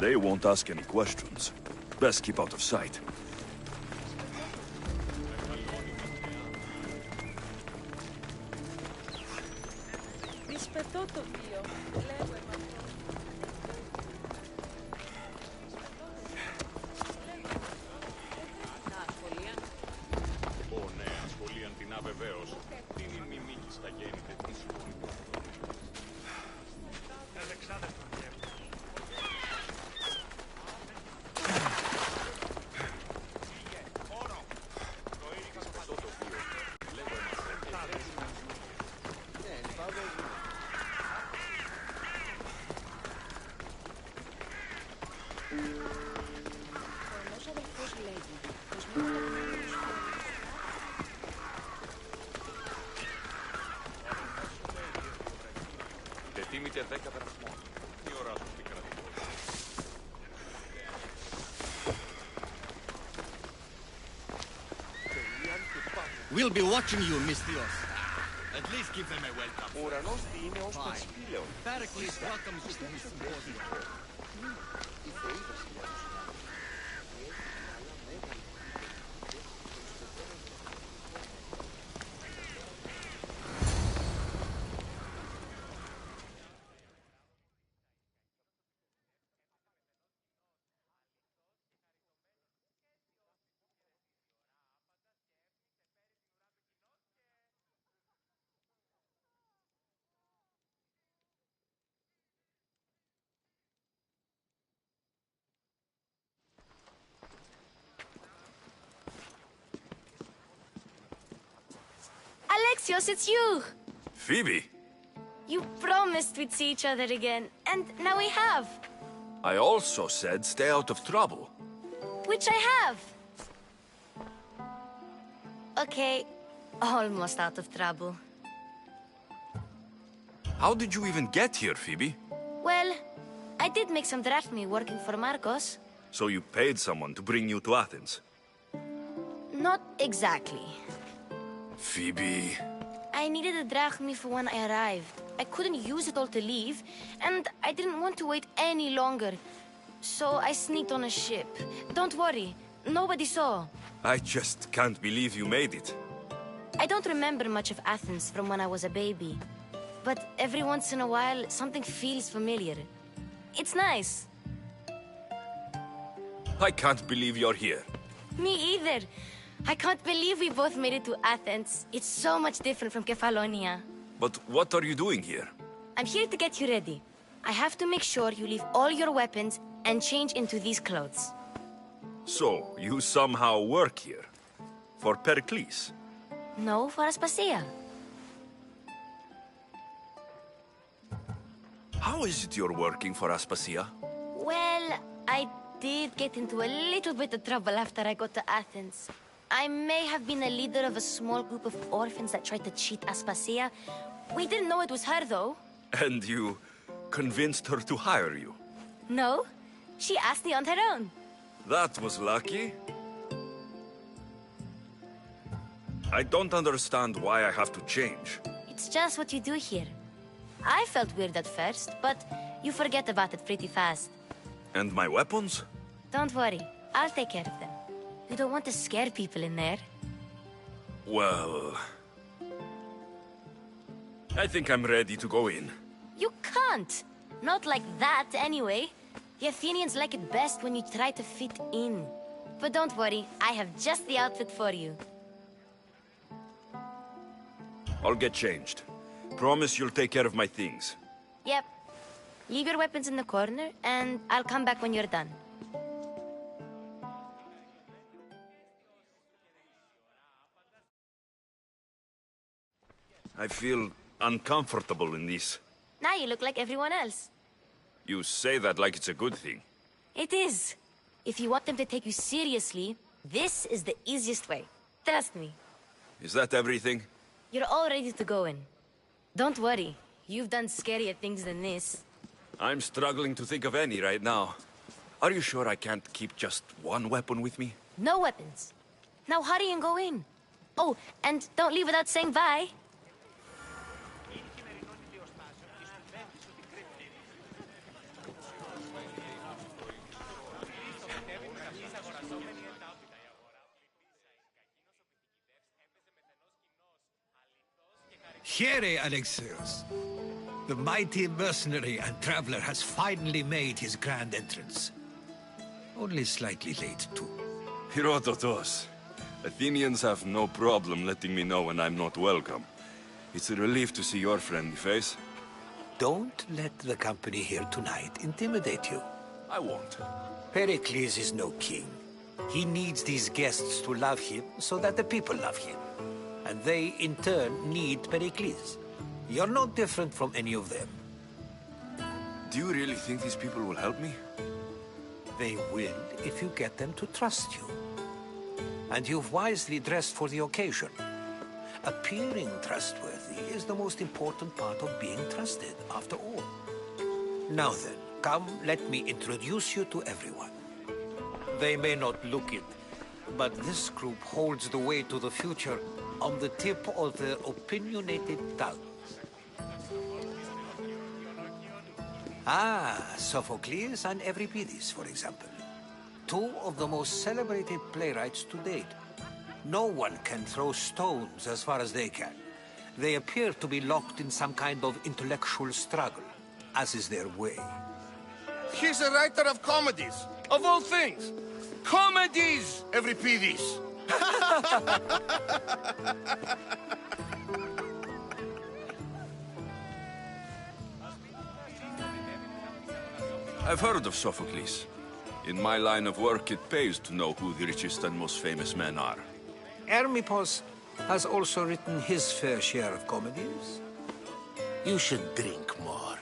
They won't ask any questions. Best keep out of sight. Rispetto το βίο. We'll be watching you, Mystios. At least give them a welcome. Fine. Pericles welcomes you to his symposium. Alexios, it's you! Phoebe! You promised we'd see each other again, and now we have. I also said stay out of trouble. Which I have. Okay, almost out of trouble. How did you even get here, Phoebe? Well, I did make some drachmi working for Marcos. So you paid someone to bring you to Athens? Not exactly. Phoebe... I needed a drachmi for when I arrived. I couldn't use it all to leave, and I didn't want to wait any longer. So I sneaked on a ship. Don't worry, nobody saw. I just can't believe you made it. I don't remember much of Athens from when I was a baby. But every once in a while, something feels familiar. It's nice. I can't believe you're here. Me either. I can't believe we both made it to Athens. It's so much different from Kefalonia. But what are you doing here? I'm here to get you ready. I have to make sure you leave all your weapons and change into these clothes. So, you somehow work here? For Pericles? No, for Aspasia. How is it you're working for Aspasia? Well, I did get into a little bit of trouble after I got to Athens. I may have been a leader of a small group of orphans that tried to cheat Aspasia. We didn't know it was her, though. And you convinced her to hire you? No, she asked me on her own. That was lucky. I don't understand why I have to change. It's just what you do here. I felt weird at first, but you forget about it pretty fast. And my weapons? Don't worry, I'll take care of them. You don't want to scare people in there. Well... I think I'm ready to go in. You can't! Not like that, anyway. The Athenians like it best when you try to fit in. But don't worry, I have just the outfit for you. I'll get changed. Promise you'll take care of my things. Yep. Leave your weapons in the corner, and I'll come back when you're done. I feel uncomfortable in this. Now you look like everyone else. You say that like it's a good thing. It is. If you want them to take you seriously, this is the easiest way. Trust me. Is that everything? You're all ready to go in. Don't worry. You've done scarier things than this. I'm struggling to think of any right now. Are you sure I can't keep just one weapon with me? No weapons. Now hurry and go in. Oh, and don't leave without saying bye. Here, Alexios. The mighty mercenary and traveler has finally made his grand entrance. Only slightly late, too. Herodotos. Athenians have no problem letting me know when I'm not welcome. It's a relief to see your friendly face. Don't let the company here tonight intimidate you. I won't. Pericles is no king. He needs these guests to love him so that the people love him. And they, in turn, need Pericles. You're no different from any of them. Do you really think these people will help me? They will if you get them to trust you. And you've wisely dressed for the occasion. Appearing trustworthy is the most important part of being trusted, after all. Now then, come, let me introduce you to everyone. They may not look it, but this group holds the way to the future on the tip of their opinionated tongues. Ah, Sophocles and Euripides, for example. Two of the most celebrated playwrights to date. No one can throw stones as far as they can. They appear to be locked in some kind of intellectual struggle, as is their way. He's a writer of comedies, of all things. Comedies, Euripides. I've heard of Sophocles. In my line of work, it pays to know who the richest and most famous men are. Hermippos has also written his fair share of comedies. You should drink more.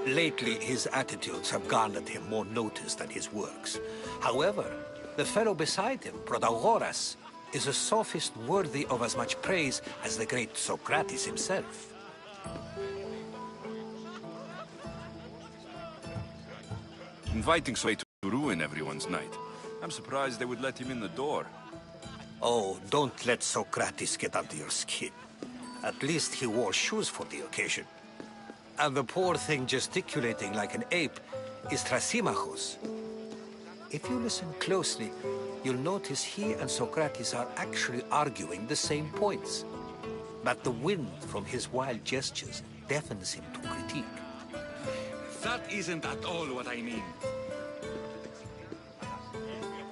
Lately, his attitudes have garnered him more notice than his works. However, the fellow beside him, Protagoras, is a sophist worthy of as much praise as the great Socrates himself. Inviting Sway to ruin everyone's night. I'm surprised they would let him in the door. Oh, don't let Socrates get under your skin. At least he wore shoes for the occasion. And the poor thing gesticulating like an ape is Thrasymachos. If you listen closely, you'll notice he and Socrates are actually arguing the same points. But the wind from his wild gestures deafens him to critique. That isn't at all what I mean.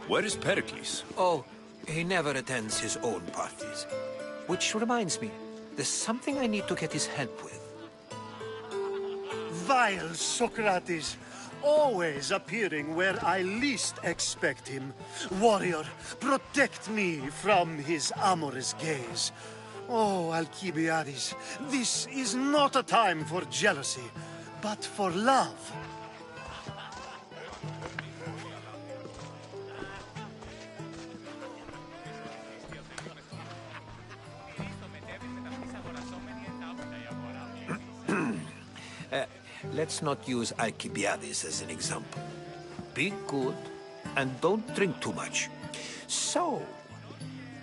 Where is Pericles? Oh, he never attends his own parties. Which reminds me, there's something I need to get his help with. Vile Socrates, always appearing where I least expect him. Warrior, protect me from his amorous gaze. Oh, Alcibiades, this is not a time for jealousy, but for love. Let's not use Alcibiades as an example. Be good, and don't drink too much. So,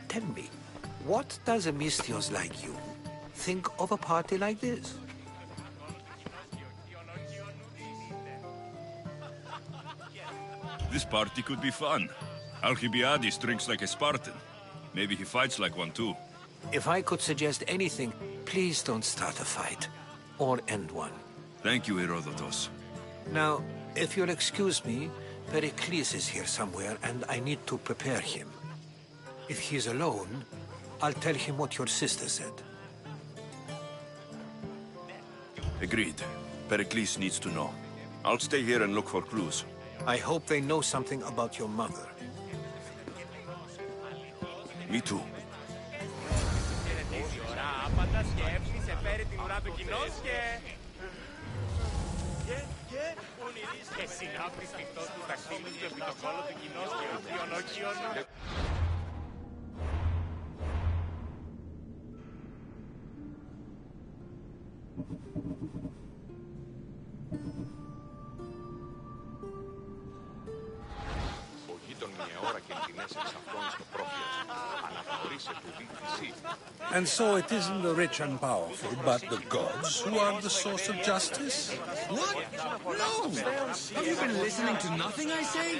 tell me, what does a Misthios like you think of a party like this? This party could be fun. Alcibiades drinks like a Spartan. Maybe he fights like one too. If I could suggest anything, please don't start a fight, or end one. Thank you, Herodotos. Now, if you'll excuse me, Pericles is here somewhere, and I need to prepare him. If he's alone, I'll tell him what your sister said. Agreed. Pericles needs to know. I'll stay here and look for clues. I hope they know something about your mother. Me too. Τον μια ώρα και την έσαι ξαφρώνει στο πρόφιλ. Αναθεωρείς And so it isn't the rich and powerful, but the gods who are the source of justice? What? No! Have you been listening to nothing I say?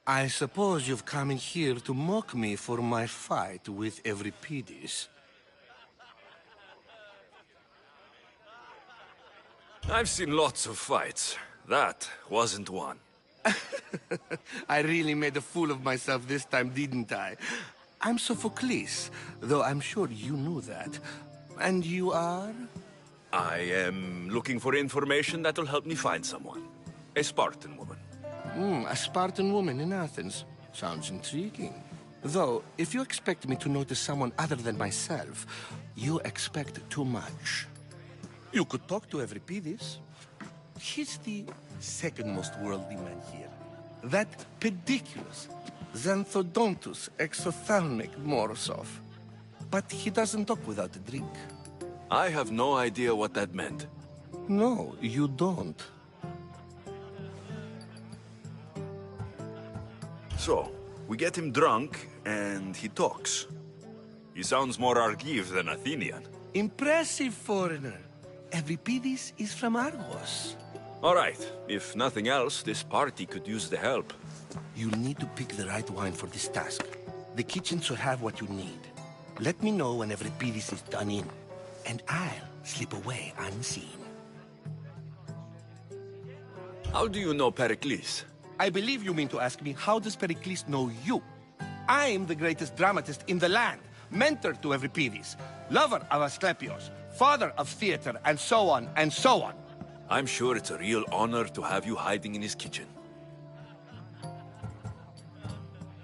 I suppose you've come in here to mock me for my fight with Euripides. I've seen lots of fights. That wasn't one. I really made a fool of myself this time, didn't I? I'm Sophocles, though I'm sure you knew that. And you are? I am looking for information that'll help me find someone. A Spartan woman. A Spartan woman in Athens. Sounds intriguing. Though, if you expect me to notice someone other than myself, you expect too much. You could talk to Euripides. He's the second most worldly man here. That pediculous, xanthodontus exophthalmic Morosov. But he doesn't talk without a drink. I have no idea what that meant. No, you don't. So, we get him drunk, and he talks. He sounds more Argive than Athenian. Impressive, foreigner. Euripides is from Argos. All right, if nothing else, this party could use the help. You'll need to pick the right wine for this task. The kitchen should have what you need. Let me know when Euripides is done in, and I'll slip away unseen. How do you know Pericles? I believe you mean to ask me, how does Pericles know you? I'm the greatest dramatist in the land, mentor to Euripides, lover of Asclepios, father of theater, and so on, and so on. I'm sure it's a real honor to have you hiding in his kitchen.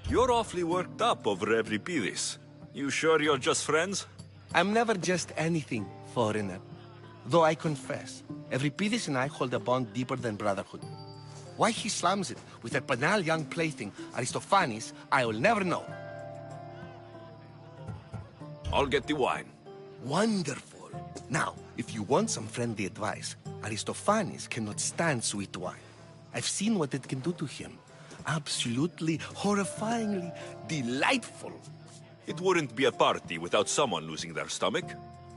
You're awfully worked up over Euripides. You sure you're just friends? I'm never just anything, foreigner. Though I confess, Euripides and I hold a bond deeper than brotherhood. Why he slams it with that banal young plaything, Aristophanes, I will never know. I'll get the wine. Wonderful. Now, if you want some friendly advice, Aristophanes cannot stand sweet wine. I've seen what it can do to him. Absolutely, horrifyingly delightful. It wouldn't be a party without someone losing their stomach.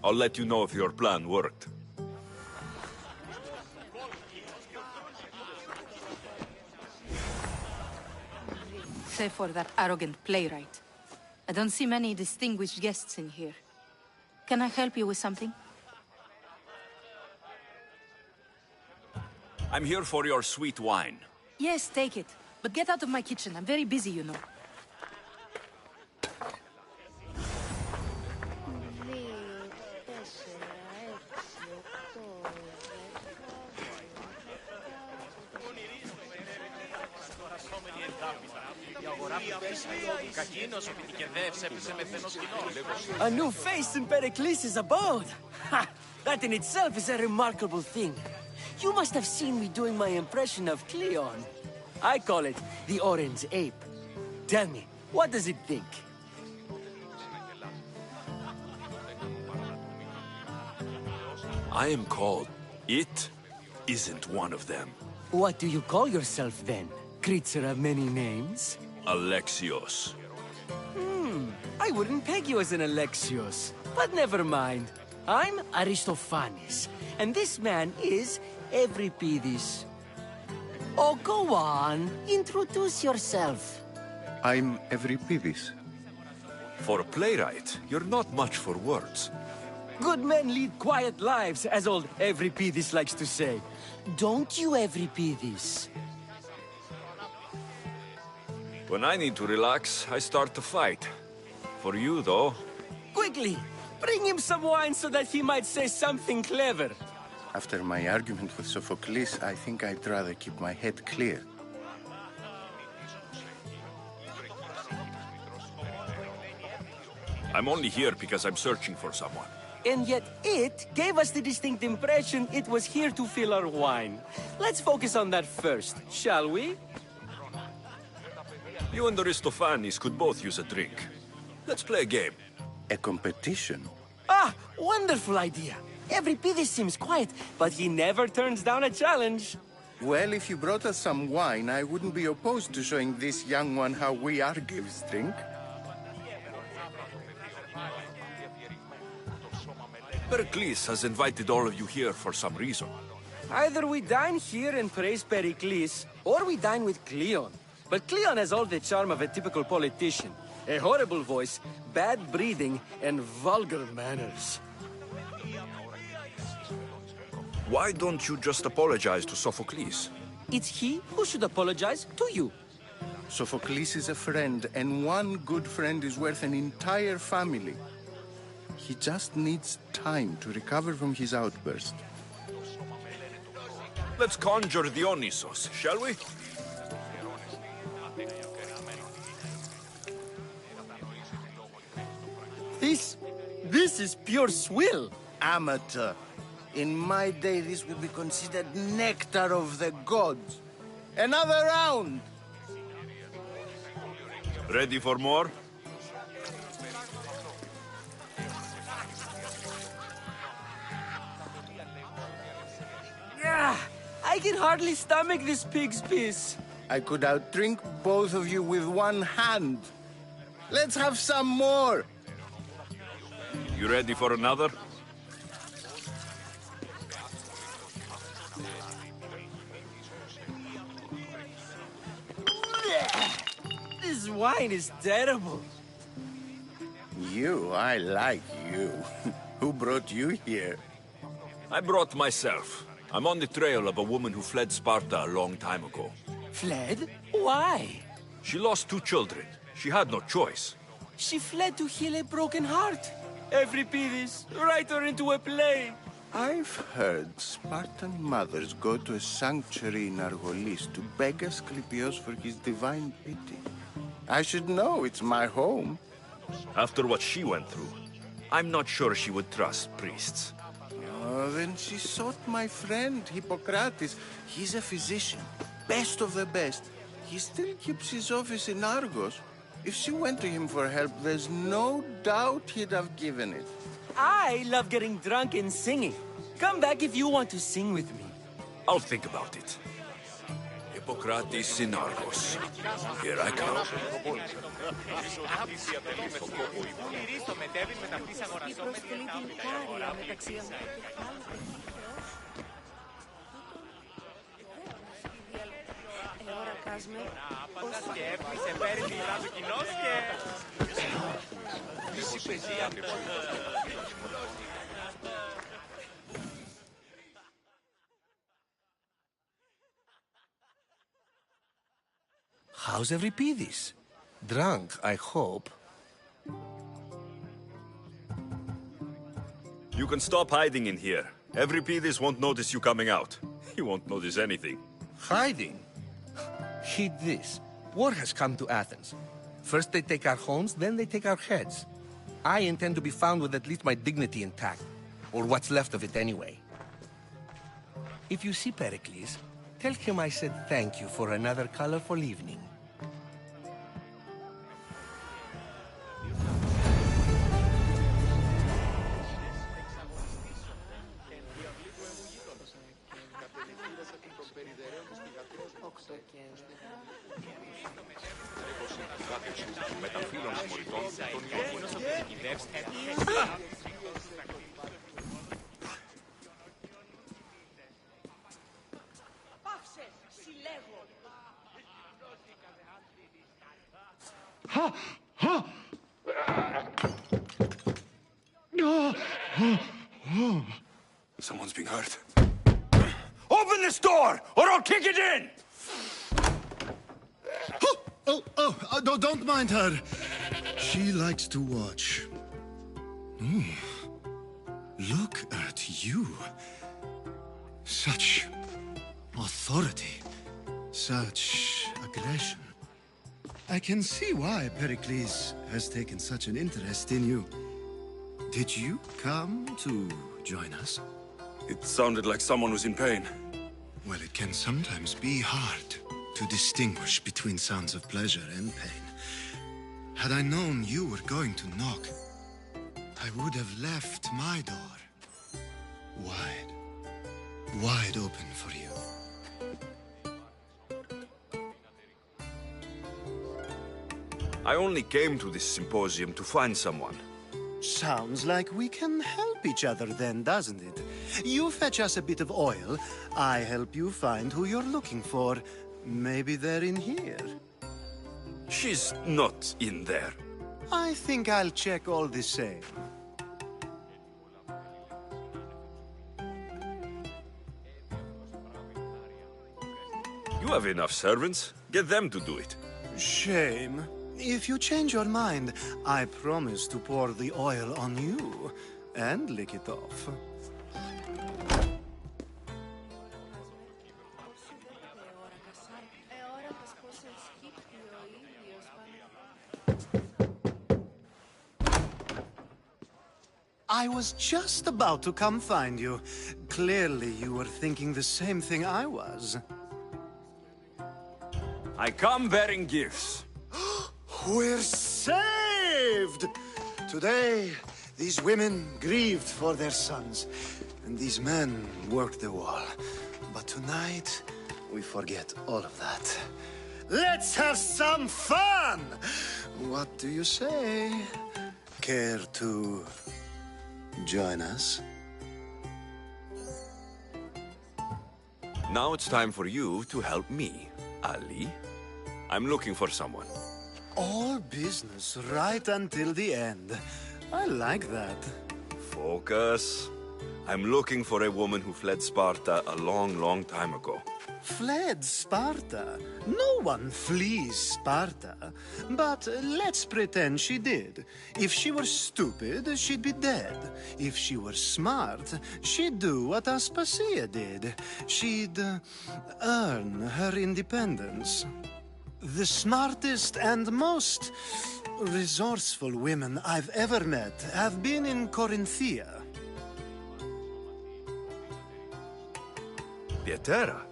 I'll let you know if your plan worked. Save for that arrogant playwright. I don't see many distinguished guests in here. Can I help you with something? I'm here for your sweet wine. Yes, take it. But get out of my kitchen. I'm very busy, you know. A new face in Pericles' abode! Ha! That in itself is a remarkable thing. You must have seen me doing my impression of Cleon. I call it the Orange Ape. Tell me, what does it think? I am called. It isn't one of them. What do you call yourself then? Creature of many names? Alexios. I wouldn't peg you as an Alexios. But never mind. I'm Aristophanes, and this man is Euripides. Oh, go on. Introduce yourself. I'm Euripides. For a playwright, you're not much for words. Good men lead quiet lives, as old Euripides likes to say. Don't you, Euripides? When I need to relax, I start to fight. For you, though... Quickly! Bring him some wine so that he might say something clever. After my argument with Sophocles, I think I'd rather keep my head clear. I'm only here because I'm searching for someone. And yet it gave us the distinct impression it was here to fill our wine. Let's focus on that first, shall we? You and Aristophanes could both use a drink. Let's play a game. A competition? Ah, wonderful idea. Everybody seems quiet, but he never turns down a challenge. Well, if you brought us some wine, I wouldn't be opposed to showing this young one how we Argives drink. Pericles has invited all of you here for some reason. Either we dine here and praise Pericles, or we dine with Cleon. But Cleon has all the charm of a typical politician. A horrible voice, bad breeding, and vulgar manners. Why don't you just apologize to Sophocles? It's he who should apologize to you. Sophocles is a friend, and one good friend is worth an entire family. He just needs time to recover from his outburst. Let's conjure Dionysos, shall we? This is pure swill. Amateur. In my day, this would be considered nectar of the gods. Another round! Ready for more? I can hardly stomach this pig's piss. I could outdrink both of you with one hand. Let's have some more! You ready for another? This wine is terrible. I like you. Who brought you here? I brought myself. I'm on the trail of a woman who fled Sparta a long time ago. Fled? Why? She lost 2 children. She had no choice. She fled to heal a broken heart. Euripides, write her into a play. I've heard Spartan mothers go to a sanctuary in Argolis to beg Asclepios for his divine pity. I should know, it's my home. After what she went through, I'm not sure she would trust priests. Oh, then she sought my friend, Hippocrates. He's a physician, best of the best. He still keeps his office in Argos. If she went to him for help, there's no doubt he'd have given it. I love getting drunk and singing. Come back if you want to sing with me. I'll think about it. Hippocrates in Argos. Here I come. How's Euripides? Drunk, I hope. You can stop hiding in here. Euripides won't notice you coming out. He won't notice anything. Hiding? Heed this. War has come to Athens. First they take our homes, then they take our heads. I intend to be found with at least my dignity intact. Or what's left of it anyway. If you see Pericles, tell him I said thank you for another colorful evening. Someone's being hurt. Open this door, or I'll kick it in! Don't mind her. She likes to watch. Look at you. Such authority. Such aggression. I can see why Pericles has taken such an interest in you. Did you come to join us? It sounded like someone was in pain. Well, it can sometimes be hard to distinguish between sounds of pleasure and pain. Had I known you were going to knock, I would have left my door. Wide open for you. I only came to this symposium to find someone. Sounds like we can help each other then, doesn't it? You fetch us a bit of oil, I help you find who you're looking for. Maybe they're in here. She's not in there. I think I'll check all the same. You have enough servants. Get them to do it. Shame. If you change your mind, I promise to pour the oil on you and lick it off. I was just about to come find you. Clearly, you were thinking the same thing I was. I come bearing gifts. We're saved! Today, these women grieved for their sons, and these men worked the wall. But tonight, we forget all of that. Let's have some fun! What do you say? Care to join us? Now it's time for you to help me, Ali. I'm looking for someone. All business right until the end. I like that. Focus. I'm looking for a woman who fled Sparta a long, long time ago. Fled Sparta? No one flees Sparta. But let's pretend she did. If she were stupid, she'd be dead. If she were smart, she'd do what Aspasia did. She'd earn her independence. The smartest and most resourceful women I've ever met have been in Corinthia. Pietera?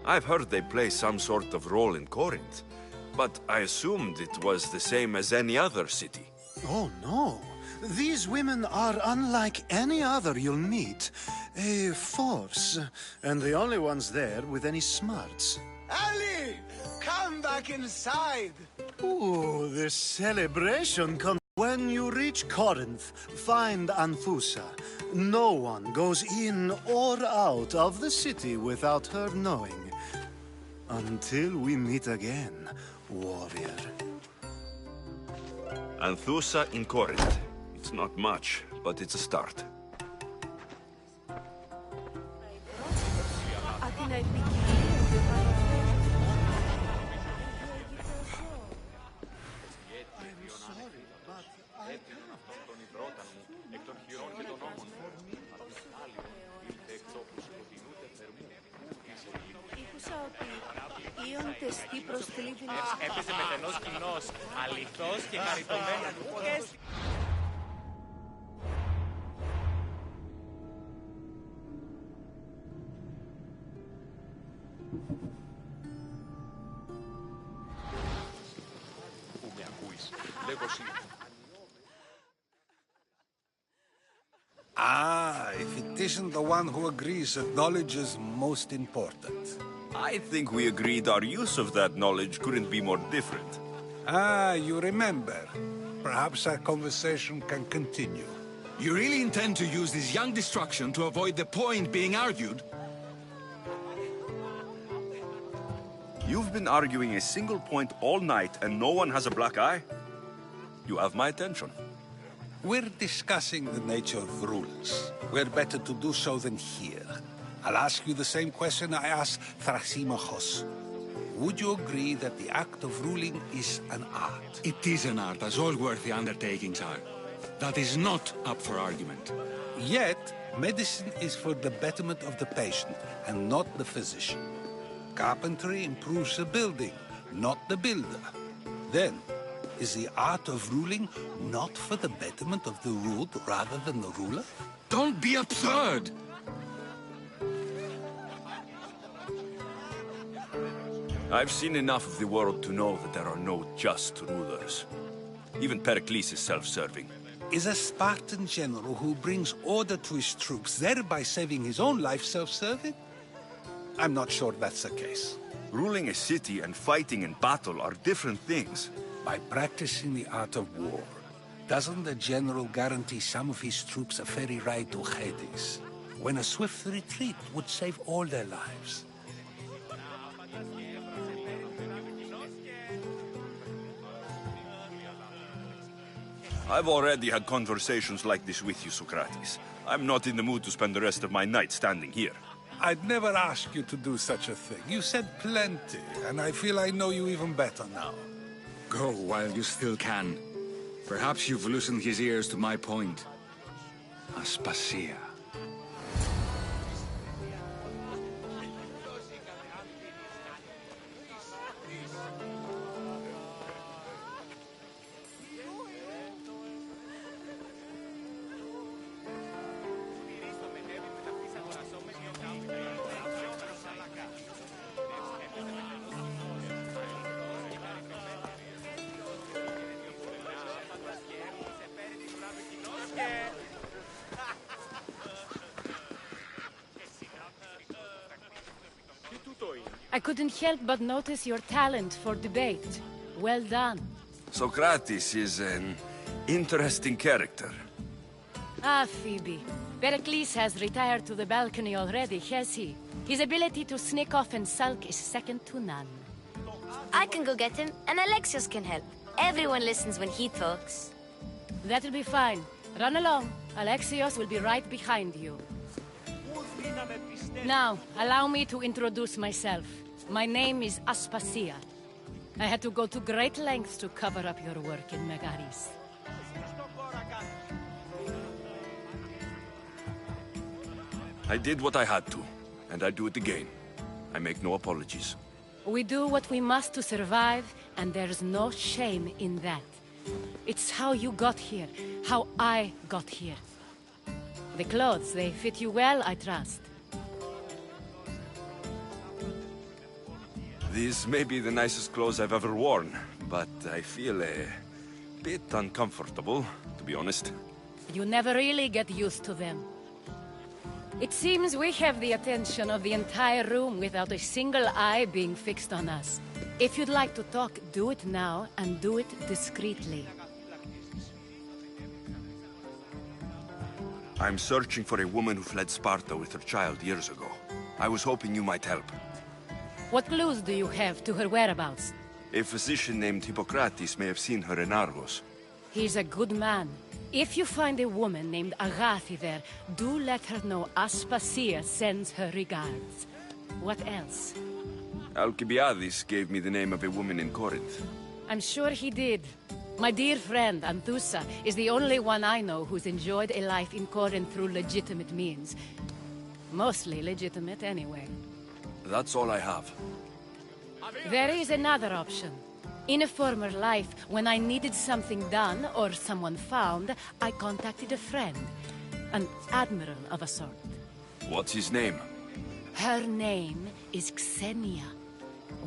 I've heard they play some sort of role in Corinth, but I assumed it was the same as any other city. Oh, no. These women are unlike any other you'll meet. A force, and the only ones there with any smarts. Ali! Come back inside! Ooh, the celebration comes. When you reach Corinth, find Anthusa. No one goes in or out of the city without her knowing. Until we meet again, warrior. Anthusa in Corinth. It's not much, but it's a start. Έπαιζε μεθενός κοινός, αληθώς και χαριτωμένος. Πού με ακούεις, λέγω εσύ. If it isn't the one who agrees that knowledge is most important. I think we agreed our use of that knowledge couldn't be more different. You remember. Perhaps our conversation can continue. You really intend to use this young destruction to avoid the point being argued? You've been arguing a single point all night and no one has a black eye? You have my attention. We're discussing the nature of rules. We're better to do so than here. I'll ask you the same question I asked Thrasymachos. Would you agree that the act of ruling is an art? It is an art, as all worthy undertakings are. That is not up for argument. Yet, medicine is for the betterment of the patient and not the physician. Carpentry improves the building, not the builder. Then, is the art of ruling not for the betterment of the ruled rather than the ruler? Don't be absurd! I've seen enough of the world to know that there are no just rulers. Even Pericles is self-serving. Is a Spartan general who brings order to his troops, thereby saving his own life, self-serving? I'm not sure that's the case. Ruling a city and fighting in battle are different things. By practicing the art of war, doesn't the general guarantee some of his troops a ferry ride to Hades, when a swift retreat would save all their lives? I've already had conversations like this with you, Socrates. I'm not in the mood to spend the rest of my night standing here. I'd never ask you to do such a thing. You said plenty, and I feel I know you even better now. Go while you still can. Perhaps you've loosened his ears to my point. Aspasia. I couldn't help but notice your talent for debate. Well done. Socrates is an interesting character. Ah, Phoebe. Pericles has retired to the balcony already, has he? His ability to sneak off and sulk is second to none. I can go get him, and Alexios can help. Everyone listens when he talks. That'll be fine. Run along. Alexios will be right behind you. Now, allow me to introduce myself. My name is Aspasia. I had to go to great lengths to cover up your work in Megaris. I did what I had to, and I'd do it again. I make no apologies. We do what we must to survive, and there's no shame in that. It's how you got here, how I got here. The clothes, they fit you well, I trust. These may be the nicest clothes I've ever worn, but I feel a bit uncomfortable, to be honest. You never really get used to them. It seems we have the attention of the entire room without a single eye being fixed on us. If you'd like to talk, do it now, and do it discreetly. I'm searching for a woman who fled Sparta with her child years ago. I was hoping you might help. What clues do you have to her whereabouts? A physician named Hippocrates may have seen her in Argos. He's a good man. If you find a woman named Agathi there, do let her know Aspasia sends her regards. What else? Alcibiades gave me the name of a woman in Corinth. I'm sure he did. My dear friend, Anthusa, is the only one I know who's enjoyed a life in Corinth through legitimate means. Mostly legitimate, anyway. That's all I have. There is another option. In a former life, when I needed something done or someone found, I contacted a friend. An admiral of a sort. What's his name? Her name is Xenia.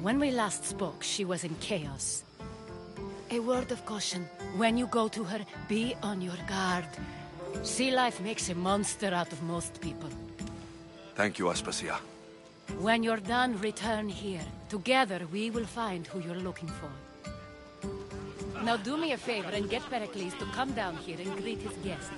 When we last spoke, she was in chaos. A word of caution. When you go to her, be on your guard. Sea life makes a monster out of most people. Thank you, Aspasia. When you're done, return here. Together, we will find who you're looking for. Now do me a favor and get Pericles to come down here and greet his guests.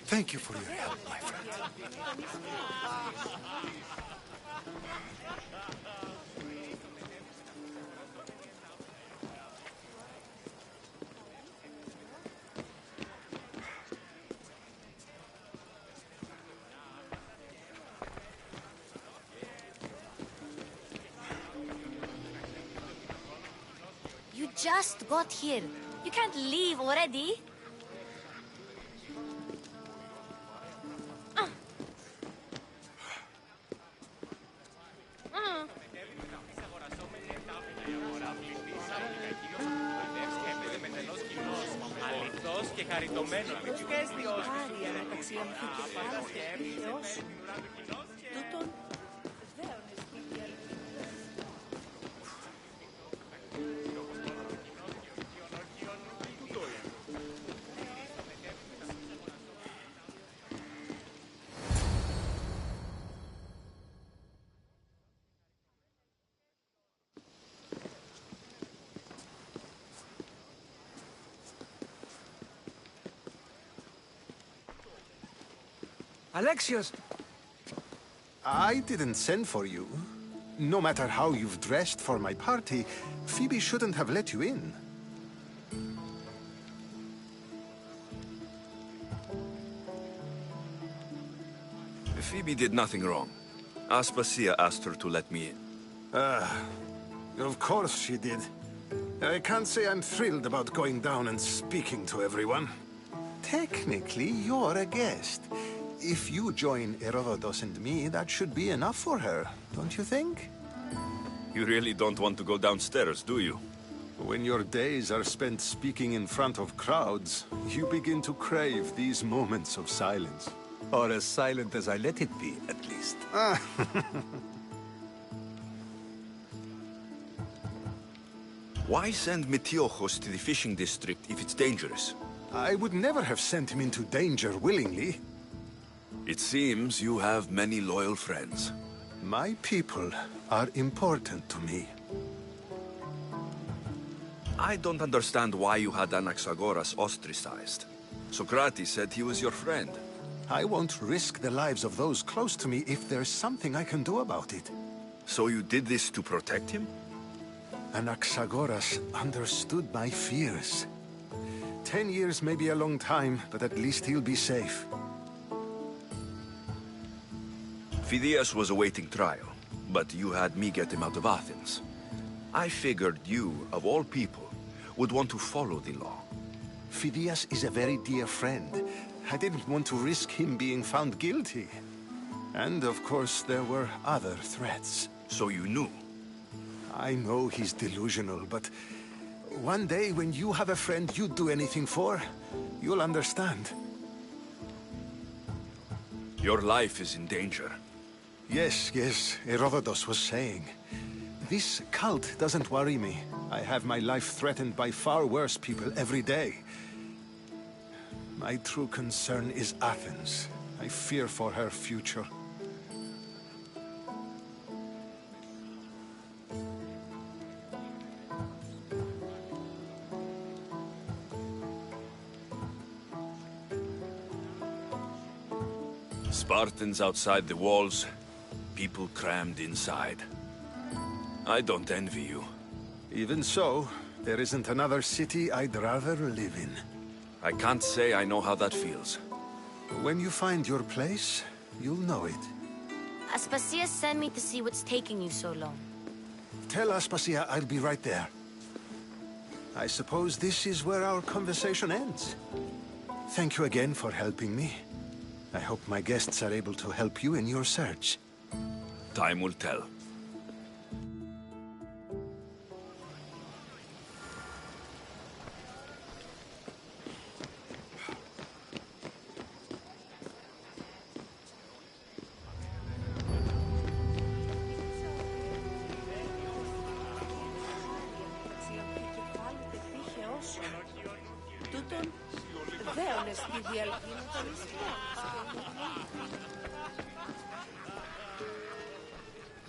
Thank you for your help, my friend. You just got here. You can't leave already. Και χαριτωμένο και αισιόδοξο. Alexios! I didn't send for you. No matter how you've dressed for my party, Phoebe shouldn't have let you in. Phoebe did nothing wrong. Aspasia asked her to let me in. Of course she did. I can't say I'm thrilled about going down and speaking to everyone. Technically, you're a guest. If you join Herodotus and me, that should be enough for her, don't you think? You really don't want to go downstairs, do you? When your days are spent speaking in front of crowds, you begin to crave these moments of silence. Or as silent as I let it be, at least. Why send Metiochos to the fishing district if it's dangerous? I would never have sent him into danger willingly. It seems you have many loyal friends. My people are important to me. I don't understand why you had Anaxagoras ostracized. Socrates said he was your friend. I won't risk the lives of those close to me if there's something I can do about it. So you did this to protect him? Anaxagoras understood my fears. 10 years may be a long time, but at least he'll be safe. Phidias was awaiting trial, but you had me get him out of Athens. I figured you, of all people, would want to follow the law. Phidias is a very dear friend. I didn't want to risk him being found guilty. And of course, there were other threats. So you knew? I know he's delusional, but one day when you have a friend you'd do anything for, you'll understand. Your life is in danger. Yes, Herodotus was saying. This cult doesn't worry me. I have my life threatened by far worse people every day. My true concern is Athens. I fear for her future. Spartans outside the walls, people crammed inside. I don't envy you. Even so, there isn't another city I'd rather live in. I can't say I know how that feels. When you find your place, you'll know it. Aspasia sent me to see what's taking you so long. Tell Aspasia I'll be right there. I suppose this is where our conversation ends. Thank you again for helping me. I hope my guests are able to help you in your search. Time will tell.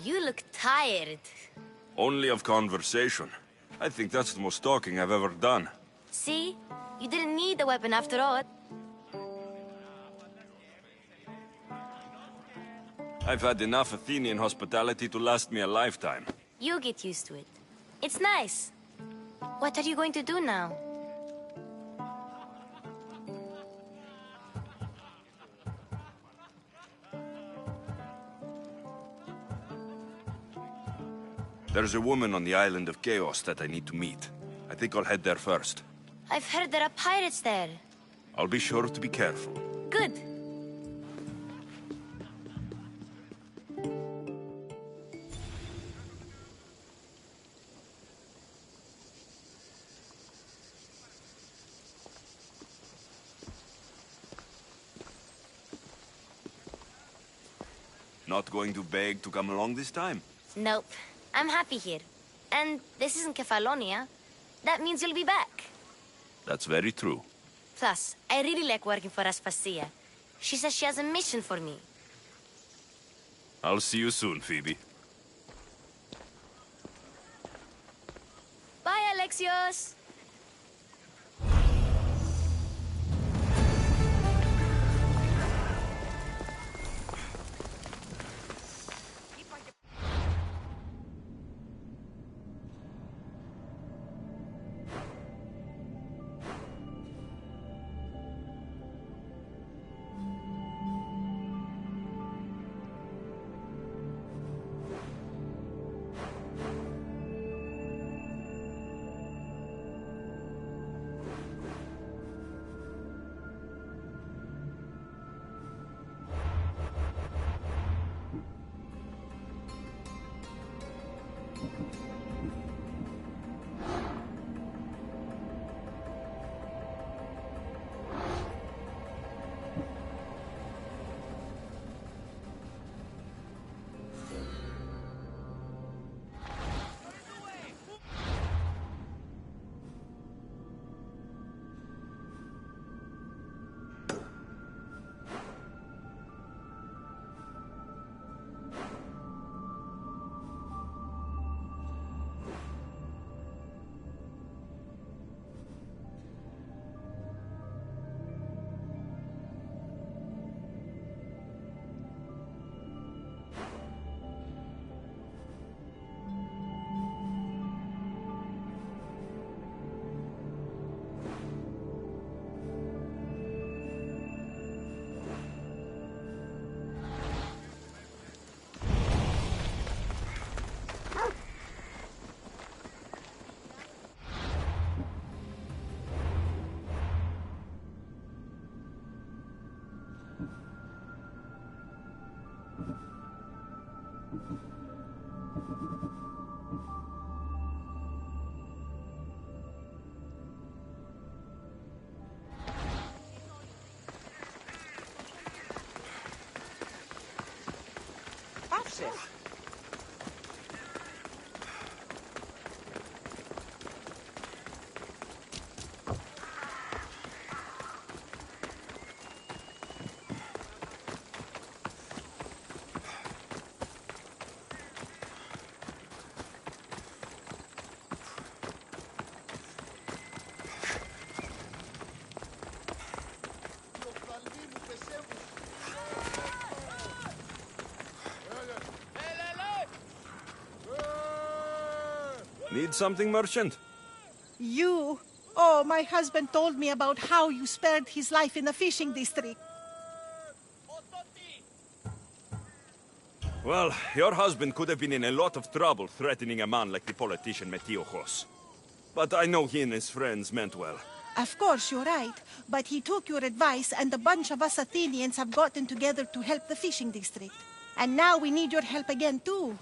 You look tired. Only of conversation. I think that's the most stalking I've ever done. See? You didn't need the weapon after all. I've had enough Athenian hospitality to last me a lifetime. You get used to it. It's nice. What are you going to do now? There's a woman on the island of Chaos that I need to meet. I think I'll head there first. I've heard there are pirates there. I'll be sure to be careful. Good. Not going to beg to come along this time? Nope. I'm happy here. And this isn't Kefalonia. That means you'll be back. That's very true. Plus, I really like working for Aspasia. She says she has a mission for me. I'll see you soon, Phoebe. Bye, Alexios! Need something, merchant? You? Oh, my husband told me about how you spared his life in the fishing district. Well, your husband could have been in a lot of trouble threatening a man like the politician Metiochos. But I know he and his friends meant well. Of course, you're right. But he took your advice, and a bunch of us Athenians have gotten together to help the fishing district. And now we need your help again, too.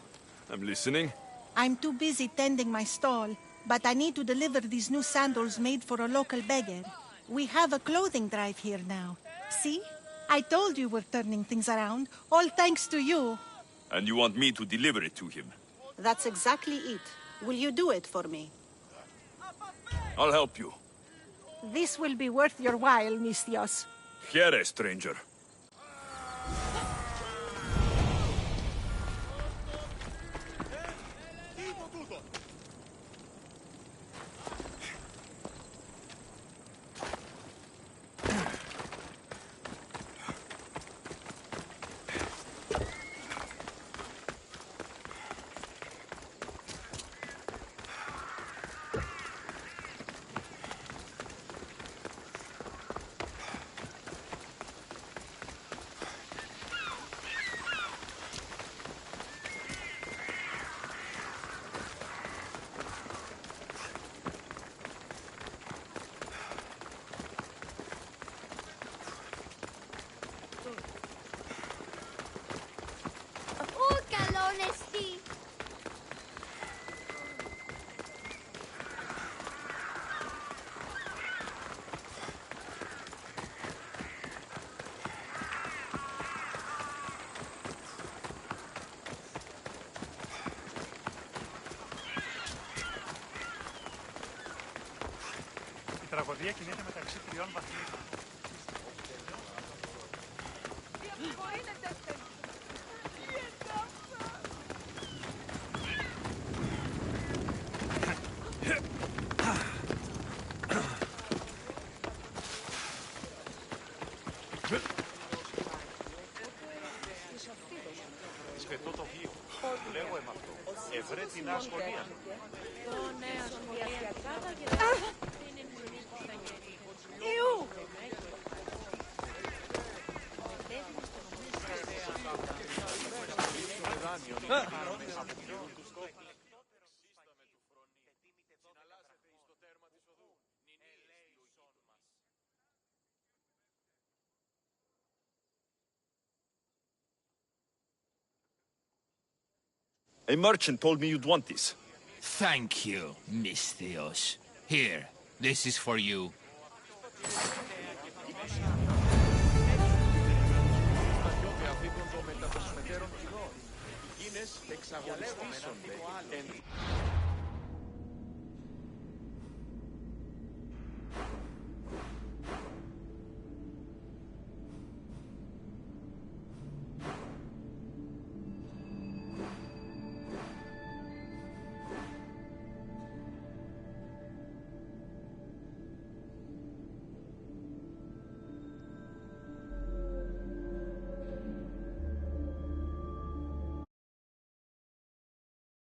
I'm listening. I'm too busy tending my stall, but I need to deliver these new sandals made for a local beggar. We have a clothing drive here now. See? I told you we're turning things around, all thanks to you. And you want me to deliver it to him? That's exactly it. Will you do it for me? I'll help you. This will be worth your while, Mistios. Here, stranger. τραγωδία κινείται μεταξύ τριών βαθμίδων. Σφετώ το βίο. Λέγω εμ' αυτό. Ευρέ την ασχολία. Ιού! A merchant told me you'd want this. Thank you, Misthios. Here, this is for you. Εξαγωνιστήσονται.